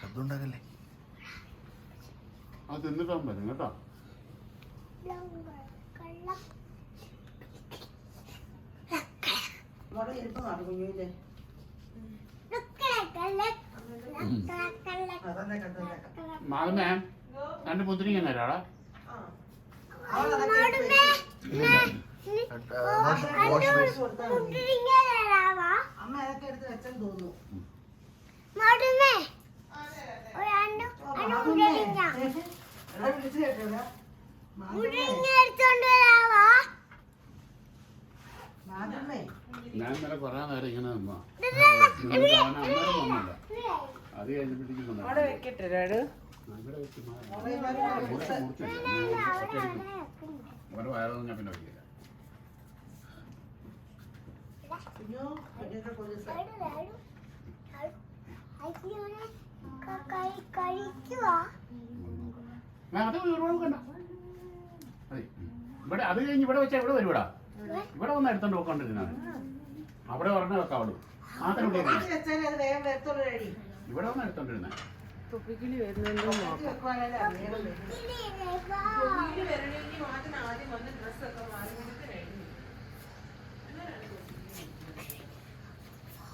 ശബ്ദം ഉണ്ടാകല്ലേ. അത് തിന്നിട്ടാൻ പറ്റും കേട്ടോ. മാതമേ രണ്ട് മുദ്രിങ്ങ തരാടാ. ഞാൻ ഇന്നലെ പറയാൻ നേരം ഇങ്ങനെ നിന്നാ അന്നേരം വന്നില്ല. അത് കഴിഞ്ഞപ്പോഴത്തേക്കും വയറൊന്നും ഞാൻ പിന്നെ വയ്ക്കില്ല. അത് ഇവിടെ അത് കഴിഞ്ഞ് ഇവിടെ വെച്ചാൽ ഇവിടെ വരുവിടാ. ഇവിടെ വന്ന് എടുത്തോണ്ട് പോയിക്കൊണ്ടിരുന്നാണ്. അവിടെ പറഞ്ഞ വെക്കാവുള്ളൂ. മാത്രം ഇവിടെ വന്ന് എടുത്തോണ്ടിരുന്നേ.